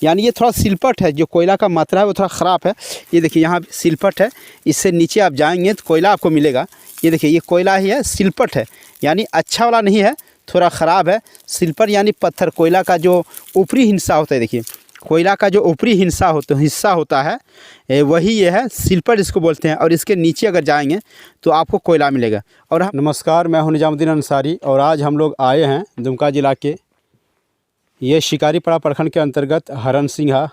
यानी ये थोड़ा सिलपट है, जो कोयला का मात्रा है वो थोड़ा ख़राब है। ये देखिए यहाँ सिलपट है, इससे नीचे आप जाएंगे तो कोयला आपको मिलेगा। ये देखिए ये कोयला ही है, सिलपट है, यानी अच्छा वाला नहीं है, थोड़ा ख़राब है। सिलपट यानी पत्थर, कोयला का जो ऊपरी हिस्सा होता है, देखिए कोयला का जो ऊपरी हिस्सा होता है वही ये है, सिलपट इसको बोलते हैं। और इसके नीचे अगर जाएंगे तो आपको कोयला मिलेगा। और नमस्कार, मैं हूं निजामुद्दीन अंसारी और आज हम लोग आए हैं दुमका ज़िला के ये शिकारीपाड़ा प्रखंड के अंतर्गत हरन सिंघा,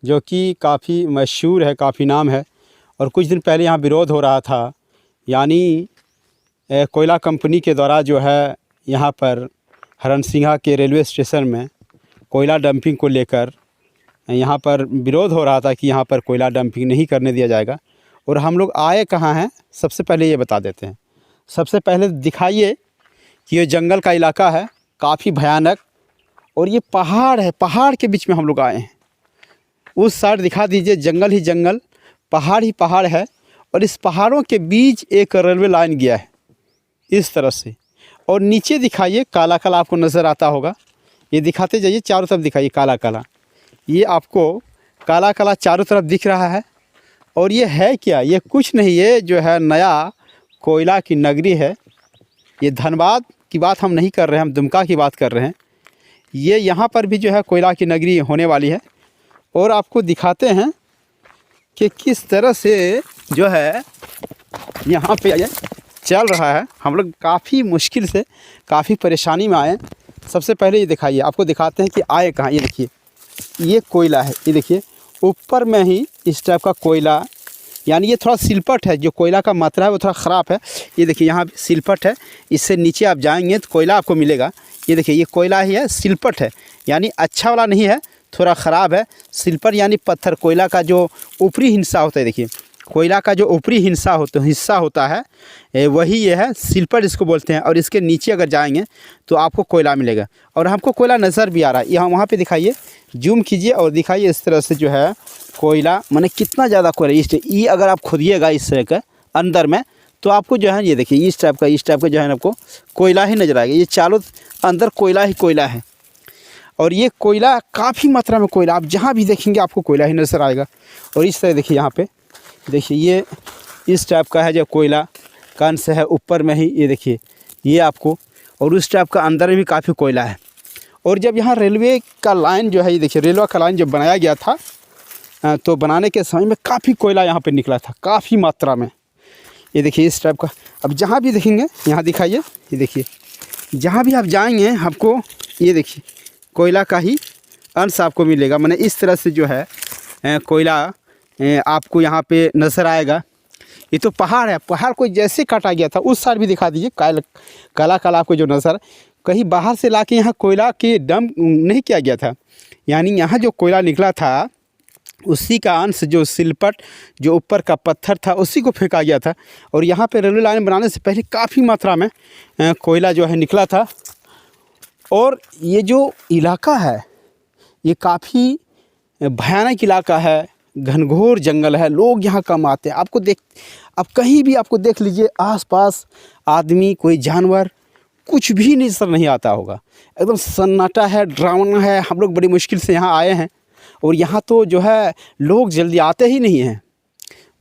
जो कि काफ़ी मशहूर है, काफ़ी नाम है। और कुछ दिन पहले यहाँ विरोध हो रहा था, यानी कोयला कंपनी के द्वारा जो है यहाँ पर हरन सिंघा के रेलवे स्टेशन में कोयला डंपिंग को लेकर यहाँ पर विरोध हो रहा था कि यहाँ पर कोयला डंपिंग नहीं करने दिया जाएगा। और हम लोग आए कहाँ हैं, सबसे पहले ये बता देते हैं। सबसे पहले दिखाइए कि ये जंगल का इलाका है, काफ़ी भयानक, और ये पहाड़ है, पहाड़ के बीच में हम लोग आए हैं। उस साइड दिखा दीजिए, जंगल ही जंगल, पहाड़ ही पहाड़ है। और इस पहाड़ों के बीच एक रेलवे लाइन गया है इस तरह से। और नीचे दिखाइए, काला काला आपको नज़र आता होगा, ये दिखाते जाइए, चारों तरफ दिखाइए काला काला, ये आपको काला काला चारों तरफ दिख रहा है। और ये है क्या, ये कुछ नहीं, ये जो है नया कोयला की नगरी है। ये धनबाद की बात हम नहीं कर रहे हैं, हम दुमका की बात कर रहे हैं। ये यहाँ पर भी जो है कोयला की नगरी होने वाली है। और आपको दिखाते हैं कि किस तरह से जो है यहाँ पे ये चल रहा है। हम लोग काफ़ी मुश्किल से, काफ़ी परेशानी में आए। सबसे पहले ये दिखाइए, आपको दिखाते हैं कि आए कहाँ। ये देखिए ये कोयला है, ये देखिए ऊपर में ही इस टाइप का कोयला, यानी ये थोड़ा सिलपट है, जो कोयला का मात्रा है वो थोड़ा ख़राब है। ये देखिए यहाँ सिलपट है, इससे नीचे आप जाएंगे तो कोयला आपको मिलेगा। ये देखिए ये कोयला ही है, सिलपट है, यानी अच्छा वाला नहीं है, थोड़ा ख़राब है। सिलपट यानी पत्थर, कोयला का जो ऊपरी हिस्सा होता है, देखिए कोयला का जो ऊपरी हिस्सा होता है वही ये है, सिलपट इसको बोलते हैं। और इसके नीचे अगर जाएंगे तो आपको कोयला मिलेगा। और हमको कोयला नज़र भी आ रहा है, यहाँ वहाँ पे दिखाइए, जूम कीजिए और दिखाइए इस तरह से जो है कोयला, माने कितना ज़्यादा कोयला। ये अगर आप खोदिएगा इस तरह का अंदर में तो आपको जो है ये देखिए इस टाइप का जो है आपको कोयला ही नज़र आएगा। ये चारों अंदर कोयला ही कोयला है। और ये कोयला काफ़ी मात्रा में कोयला, आप जहाँ भी देखेंगे आपको कोयला ही नज़र आएगा। और इस तरह देखिए, यहाँ पे देखिए ये इस टाइप का है जो कोयला का अंश है ऊपर में ही, ये देखिए ये आपको। और उस टाइप का अंदर में भी काफ़ी कोयला है। और जब यहाँ रेलवे का लाइन जो है, ये देखिए रेलवे का लाइन जब बनाया गया था तो बनाने के समय में काफ़ी कोयला यहाँ पे निकला था, काफ़ी मात्रा में। ये देखिए इस टाइप का, अब जहाँ भी देखेंगे, यहाँ दिखाइए, ये देखिए जहाँ भी आप जाएंगे आपको ये देखिए कोयला का ही अंश आपको मिलेगा। माने इस तरह से जो है कोयला आपको यहाँ पे नज़र आएगा। ये तो पहाड़ है, पहाड़ को जैसे काटा गया था, उस साइड भी दिखा दीजिए, काला काला आपको जो नज़र, कहीं बाहर से लाके यहाँ कोयला के डंप नहीं किया गया था। यानी यहाँ जो कोयला निकला था उसी का अंश, जो सिलपट जो ऊपर का पत्थर था उसी को फेंका गया था। और यहाँ पे रेलवे लाइन बनाने से पहले काफ़ी मात्रा में कोयला जो है निकला था। और ये जो इलाका है ये काफ़ी भयानक इलाका है, घनघोर जंगल है, लोग यहाँ कम आते हैं। आप कहीं भी आपको देख लीजिए, आसपास आदमी, कोई जानवर, कुछ भी नज़र नहीं आता होगा, एकदम सन्नाटा है, डरावना है। हम लोग बड़ी मुश्किल से यहाँ आए हैं। और यहाँ तो जो है लोग जल्दी आते ही नहीं हैं,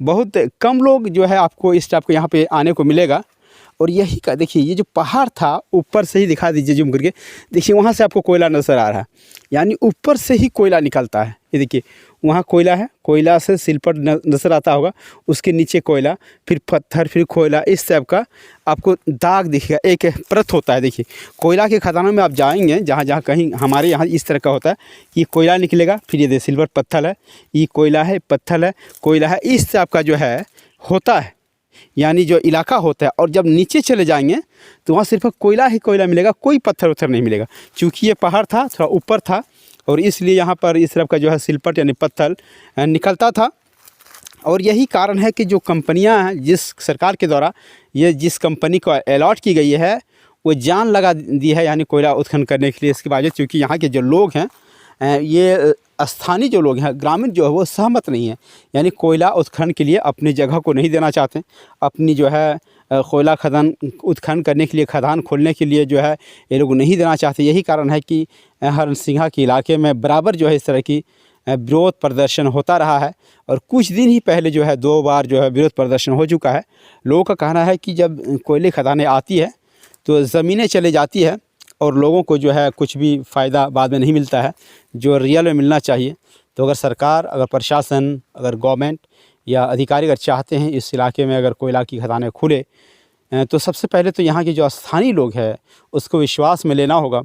बहुत कम लोग जो है आपको इस टाइप को यहाँ पे आने को मिलेगा। और यही का देखिए, ये जो पहाड़ था ऊपर से ही दिखा दीजिए जूम करके, देखिए वहाँ से आपको कोयला नज़र आ रहा है, यानी ऊपर से ही कोयला निकलता है। ये देखिए वहाँ कोयला है, कोयला से सिलपट नज़र आता होगा, उसके नीचे कोयला, फिर पत्थर, फिर कोयला, इस टाइप का आपको दाग दिखेगा, एक परत होता है। देखिए कोयला के खदानों में आप जाएंगे, जहाँ जहाँ कहीं हमारे यहाँ इस तरह का होता है कि कोयला निकलेगा, फिर ये सिल्वर पत्थर है, ये कोयला है, पत्थर है, कोयला है, इस टाइप का जो है होता है, यानी जो इलाका होता है। और जब नीचे चले जाएंगे तो वहाँ सिर्फ कोयला ही कोयला मिलेगा, कोई पत्थर उत्थर नहीं मिलेगा। चूँकि ये पहाड़ था, थोड़ा ऊपर था, और इसलिए यहाँ पर इस तरफ का जो है सिलपट यानी पत्थर निकलता था। और यही कारण है कि जो कंपनियाँ हैं, जिस सरकार के द्वारा ये जिस कंपनी को अलॉट की गई है, वो जान लगा दी है, यानी कोयला उत्खनन करने के लिए। इसके बावजूद चूँकि यहाँ के जो लोग हैं ये स्थानीय जो लोग हैं, ग्रामीण जो है वो सहमत नहीं है। यानी कोयला उत्खनन के लिए अपनी जगह को नहीं देना चाहते, अपनी जो है कोयला खदान उत्खनन करने के लिए, खदान खोलने के लिए जो है ये लोग नहीं देना चाहते। यही कारण है कि हरसिंघा के इलाके में बराबर जो है इस तरह की विरोध प्रदर्शन होता रहा है। और कुछ दिन ही पहले जो है 2 बार जो है विरोध प्रदर्शन हो चुका है। लोगों का कहना है कि जब कोयले खदानें आती है तो ज़मीनें चले जाती है और लोगों को जो है कुछ भी फ़ायदा बाद में नहीं मिलता है जो रियल में मिलना चाहिए। तो अगर सरकार, अगर प्रशासन, अगर गवर्नमेंट या अधिकारी अगर चाहते हैं इस इलाके में अगर कोयला की खदानें खुले, तो सबसे पहले तो यहाँ के जो स्थानीय लोग हैं उसको विश्वास में लेना होगा।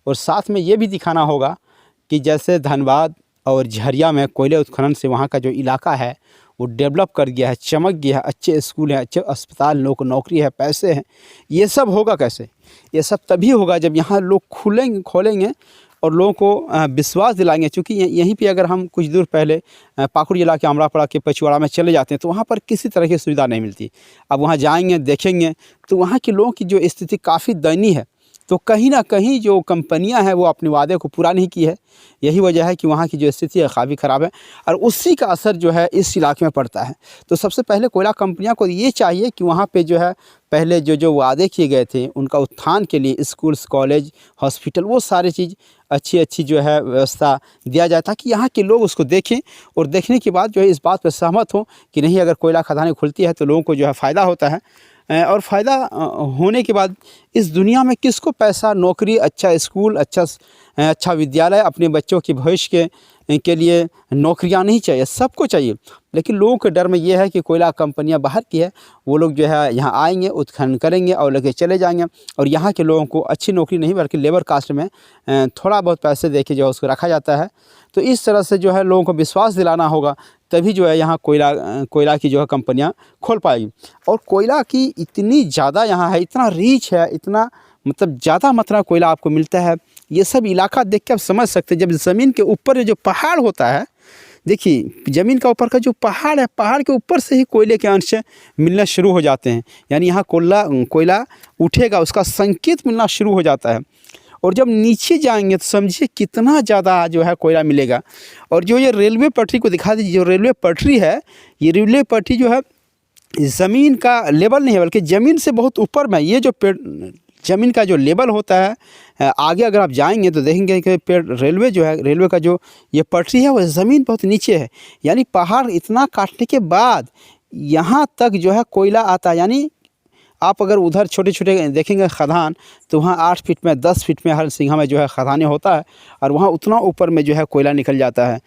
और साथ में ये भी दिखाना होगा कि जैसे धनबाद और झरिया में कोयले उत्खनन से वहाँ का जो इलाका है वो डेवलप कर गया है, चमक गया है, अच्छे स्कूल हैं, अच्छे अस्पताल, लोगों को नौकरी है, पैसे हैं। ये सब होगा कैसे? ये सब तभी होगा जब यहाँ लोग खोलेंगे और लोगों को विश्वास दिलाएंगे। क्योंकि यहीं पे अगर हम कुछ दूर पहले पाकुड़ जिला के अमरापड़ा के पचवाड़ा में चले जाते हैं तो वहाँ पर किसी तरह की सुविधा नहीं मिलती। अब वहाँ जाएंगे, देखेंगे तो वहाँ के लोगों की जो स्थिति काफ़ी दयनीय है। तो कहीं ना कहीं जो कंपनियां हैं वो अपने वादे को पूरा नहीं की है। यही वजह है कि वहाँ की जो स्थिति है काफ़ी ख़राब है और उसी का असर जो है इस इलाके में पड़ता है। तो सबसे पहले कोयला कंपनियां को ये चाहिए कि वहाँ पे जो है पहले जो वादे किए गए थे उनका उत्थान के लिए स्कूल्स, कॉलेज, हॉस्पिटल, वो सारी चीज़ अच्छी जो है व्यवस्था दिया जाए ताकि यहाँ के लोग उसको देखें और देखने के बाद जो है इस बात पर सहमत हो कि नहीं, अगर कोयला खदानें खुलती है तो लोगों को जो है फ़ायदा होता है। और फ़ायदा होने के बाद इस दुनिया में किसको पैसा, नौकरी, अच्छा स्कूल, अच्छा विद्यालय, अपने बच्चों के भविष्य के लिए नौकरियां नहीं चाहिए? सबको चाहिए। लेकिन लोगों के डर में ये है कि कोयला कंपनियां बाहर की है, वो लोग जो है यहाँ आएंगे, उत्खनन करेंगे और लेके चले जाएंगे और यहाँ के लोगों को अच्छी नौकरी नहीं बल्कि लेबर कास्ट में थोड़ा बहुत पैसे दे के जो है उसको रखा जाता है। तो इस तरह से जो है लोगों को विश्वास दिलाना होगा, तभी जो है यहाँ कोयला की जो है कंपनियाँ खोल पाएगी। और कोयला की इतनी ज़्यादा यहाँ है, इतना रीच है, इतना मतलब ज़्यादा मात्रा कोयला आपको मिलता है। ये सब इलाका देख के आप समझ सकते हैं। जब ज़मीन के ऊपर जो पहाड़ होता है, देखिए ज़मीन का ऊपर का जो पहाड़ है, पहाड़ के ऊपर से ही कोयले के अंश मिलना शुरू हो जाते हैं। यानी यहाँ कोयला उठेगा, उसका संकेत मिलना शुरू हो जाता है। और जब नीचे जाएंगे तो समझिए कितना ज़्यादा जो है कोयला मिलेगा। और जो ये रेलवे पटरी को दिखा दीजिए, जो रेलवे पटरी है, ये रेलवे पटरी जो है ज़मीन का लेवल नहीं है बल्कि ज़मीन से बहुत ऊपर में। ये जो ज़मीन का जो लेवल होता है, आगे अगर आप जाएंगे तो देखेंगे कि रेलवे जो है, रेलवे का जो ये पटरी है वो ज़मीन बहुत नीचे है। यानी पहाड़ इतना काटने के बाद यहाँ तक जो है कोयला आता है। यानी आप अगर उधर छोटे छोटे देखेंगे खदान तो वहाँ 8 फीट में, 10 फीट में हरसिंघा में जो है खदानें होता है और वहाँ उतना ऊपर में जो है कोयला निकल जाता है।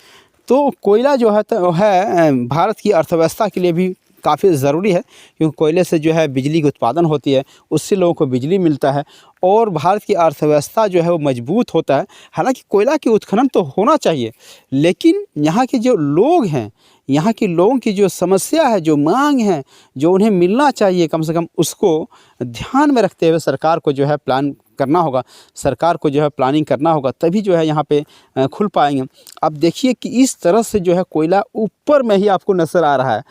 तो कोयला जो है भारत की अर्थव्यवस्था के लिए भी काफ़ी ज़रूरी है, क्योंकि कोयले से जो है बिजली की उत्पादन होती है, उससे लोगों को बिजली मिलता है और भारत की अर्थव्यवस्था जो है वो मजबूत होता है। हालांकि कोयला की उत्खनन तो होना चाहिए, लेकिन यहाँ के जो लोग हैं, यहाँ के लोगों की जो समस्या है, जो मांग है, जो उन्हें मिलना चाहिए कम से कम, उसको ध्यान में रखते हुए सरकार को जो है प्लान करना होगा, सरकार को जो है प्लानिंग करना होगा, तभी जो है यहाँ पे खुल पाएंगे। अब देखिए कि इस तरह से जो है कोयला ऊपर में ही आपको नज़र आ रहा है।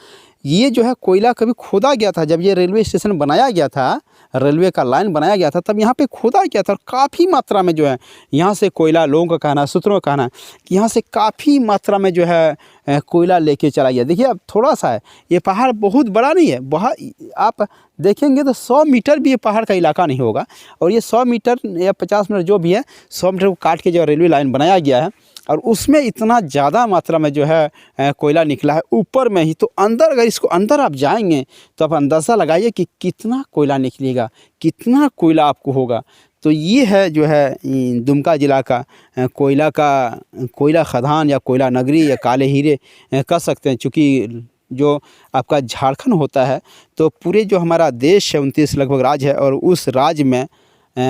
ये जो है कोयला कभी खोदा गया था, जब ये रेलवे स्टेशन बनाया गया था, रेलवे का लाइन बनाया गया था, तब यहाँ पे खोदा गया था। काफ़ी मात्रा में जो है यहाँ से कोयला, लोगों का कहना, सूत्रों का कहना है कि यहाँ से काफ़ी मात्रा में जो है कोयला लेके चला गया। देखिए अब थोड़ा सा है, ये पहाड़ बहुत बड़ा नहीं है, बहुत आप देखेंगे तो 100 मीटर भी ये पहाड़ का इलाका नहीं होगा। और ये 100 मीटर या 50 मीटर जो भी है, 100 मीटर को काट के जो रेलवे लाइन बनाया गया है और उसमें इतना ज़्यादा मात्रा में जो है कोयला निकला है ऊपर में ही। तो अंदर, अगर इसको अंदर आप जाएंगे तो आप अंदाज़ा लगाइए कि कितना कोयला निकलेगा, कितना कोयला आपको होगा। तो ये है जो है दुमका ज़िला का कोयला खदान या कोयला नगरी या काले हीरे कह सकते हैं। चूँकि जो आपका झारखंड होता है तो पूरे जो हमारा देश है 29 लगभग राज्य है, और उस राज्य में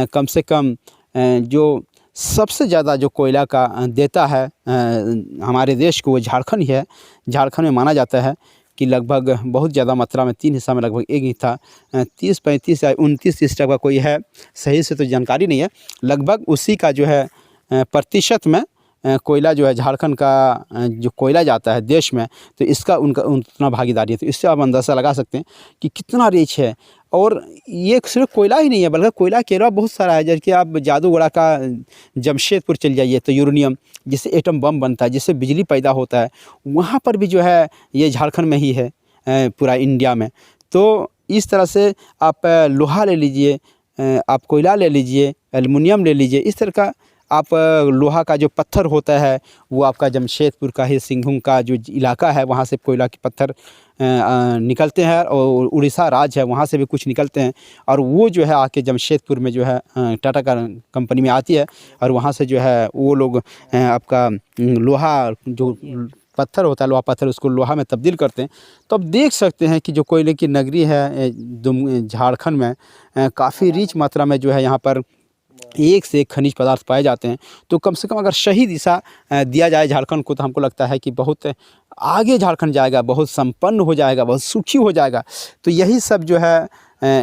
कम से कम जो सबसे ज़्यादा जो कोयला का देता है हमारे देश को, वो झारखंड ही है। झारखंड में माना जाता है कि लगभग बहुत ज़्यादा मात्रा में 3 हिस्सा में लगभग एक ही था, 30-35 या 29-30 का कोई है, सही से तो जानकारी नहीं है। लगभग उसी का जो है प्रतिशत में कोयला जो है झारखंड का जो कोयला जाता है देश में, तो इसका उनका उतना भागीदारी है। तो इससे आप अंदाज़ा लगा सकते हैं कि कितना रिच है। और ये सिर्फ कोयला ही नहीं है, बल्कि कोयला के अलावा बहुत सारा है। जैसे कि आप जादूगढ़ा का जमशेदपुर चल जाइए तो यूरेनियम जिससे एटम बम बनता है, जिससे बिजली पैदा होता है, वहाँ पर भी जो है ये झारखंड में ही है पूरा इंडिया में। तो इस तरह से आप लोहा ले लीजिए, आप कोयला ले लीजिए, एल्युमिनियम ले लीजिए, इस तरह का आप लोहा का जो पत्थर होता है वो आपका जमशेदपुर का ही सिंहभूम का जो इलाका है वहाँ से कोयला के पत्थर निकलते हैं, और उड़ीसा राज्य है वहाँ से भी कुछ निकलते हैं, और वो जो है आके जमशेदपुर में जो है टाटा का कंपनी में आती है, और वहाँ से जो है वो लोग आपका लोहा जो पत्थर होता है, लोहा पत्थर, उसको लोहा में तब्दील करते हैं। तो अब देख सकते हैं कि जो कोयले की नगरी है झारखंड में काफ़ी रिच मात्रा में जो है यहाँ पर एक से एक खनिज पदार्थ पाए जाते हैं। तो कम से कम अगर सही दिशा दिया जाए झारखंड को, तो हमको लगता है कि बहुत आगे झारखंड जाएगा, बहुत संपन्न हो जाएगा, बहुत सुखी हो जाएगा। तो यही सब जो है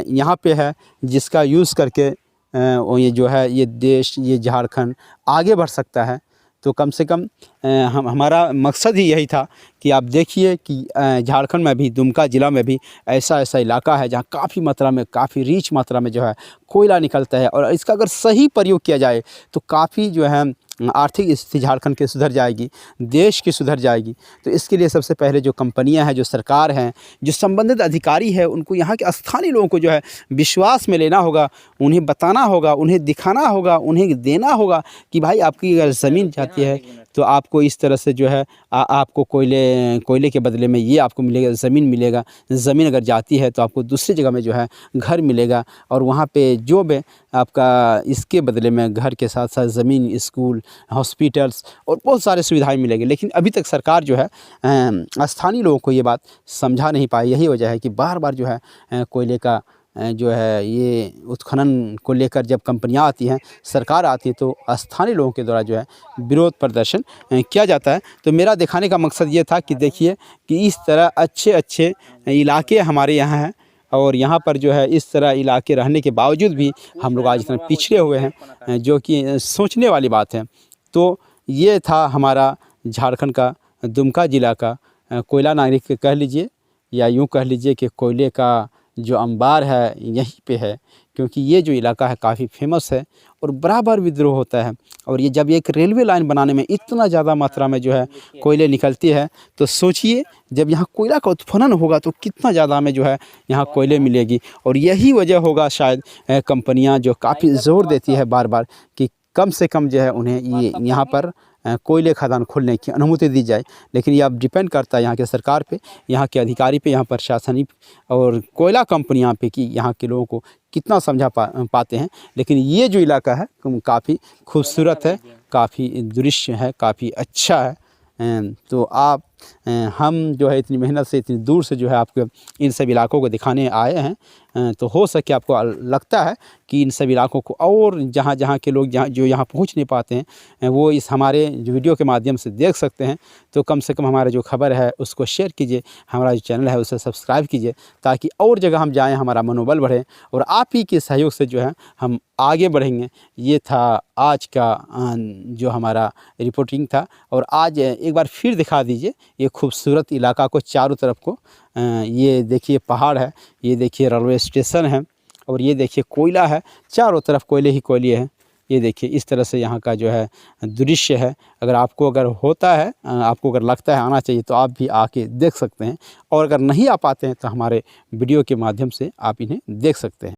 यहाँ पे है, जिसका यूज़ करके ये जो है ये देश, ये झारखंड आगे बढ़ सकता है। तो कम से कम हमारा मकसद ही यही था कि आप देखिए कि झारखंड में भी, दुमका ज़िला में भी ऐसा इलाका है जहाँ काफ़ी मात्रा में, काफ़ी रिच मात्रा में जो है कोयला निकलता है, और इसका अगर सही प्रयोग किया जाए तो काफ़ी जो है आर्थिक स्थिति झारखंड की सुधर जाएगी, देश की सुधर जाएगी। तो इसके लिए सबसे पहले जो कंपनियां हैं, जो सरकार हैं, जो संबंधित अधिकारी है, उनको यहाँ के स्थानीय लोगों को जो है विश्वास में लेना होगा, उन्हें बताना होगा, उन्हें दिखाना होगा, उन्हें देना होगा कि भाई आपकी अगर ज़मीन जाती है तो आपको इस तरह से जो है आपको कोयले के बदले में ये आपको मिलेगा, ज़मीन मिलेगा। ज़मीन अगर जाती है तो आपको दूसरी जगह में जो है घर मिलेगा, और वहाँ पे जो भी आपका इसके बदले में घर के साथ साथ ज़मीन, स्कूल, हॉस्पिटल्स और बहुत सारे सुविधाएं मिलेंगी। लेकिन अभी तक सरकार जो है स्थानीय लोगों को ये बात समझा नहीं पाई। यही वजह है कि बार बार जो है कोयले का जो है ये उत्खनन को लेकर जब कंपनियां आती हैं, सरकार आती है, तो स्थानीय लोगों के द्वारा जो है विरोध प्रदर्शन किया जाता है। तो मेरा दिखाने का मकसद ये था कि देखिए कि इस तरह अच्छे अच्छे इलाके हमारे यहाँ हैं, और यहाँ पर जो है इस तरह इलाके रहने के बावजूद भी हम लोग आज इतना पिछड़े हुए हैं, जो कि सोचने वाली बात है। तो ये था हमारा झारखंड का दुमका ज़िला का कोयला नागरिक कह लीजिए, या यूँ कह लीजिए कि कोयले का जो अंबार है यहीं पे है, क्योंकि ये जो इलाका है काफ़ी फेमस है और बराबर विद्रोह होता है। और ये जब एक रेलवे लाइन बनाने में इतना ज़्यादा मात्रा में जो है कोयले निकलती है, तो सोचिए जब यहाँ कोयला का उत्खनन होगा तो कितना ज़्यादा में जो है यहाँ कोयले मिलेगी। और यही वजह होगा शायद कंपनियाँ जो काफ़ी ज़ोर देती है बार बार कि कम से कम जो है उन्हें ये यहाँ पर कोयले खदान खोलने की अनुमति दी जाए। लेकिन ये अब डिपेंड करता है यहाँ के सरकार पे, यहाँ के अधिकारी पे, यहाँ प्रशासनिक और कोयला कंपनियाँ पे कि यहाँ के लोगों को कितना समझा पाते हैं। लेकिन ये जो इलाका है काफ़ी खूबसूरत है, काफ़ी दृश्य है, काफ़ी अच्छा है। तो आप हम जो है इतनी मेहनत से, इतनी दूर से जो है आपको इन सब इलाकों को दिखाने आए हैं। तो हो सके आपको लगता है कि इन सब इलाकों को और जहाँ के लोग जो यहाँ पहुँच नहीं पाते हैं, वो इस हमारे वीडियो के माध्यम से देख सकते हैं। तो कम से कम हमारा जो खबर है उसको शेयर कीजिए, हमारा जो चैनल है उसे सब्सक्राइब कीजिए, ताकि और जगह हम जाएँ, हमारा मनोबल बढ़े, और आप ही के सहयोग से जो है हम आगे बढ़ेंगे। ये था आज का जो हमारा रिपोर्टिंग था। और आज एक बार फिर दिखा दीजिए ये खूबसूरत इलाका को, चारों तरफ को। ये देखिए पहाड़ है, ये देखिए रेलवे स्टेशन है, और ये देखिए कोयला है, चारों तरफ कोयले ही कोयले हैं। ये देखिए इस तरह से यहाँ का जो है दृश्य है। अगर होता है, आपको अगर लगता है आना चाहिए, तो आप भी आके देख सकते हैं। और अगर नहीं आ पाते हैं तो हमारे वीडियो के माध्यम से आप इन्हें देख सकते हैं।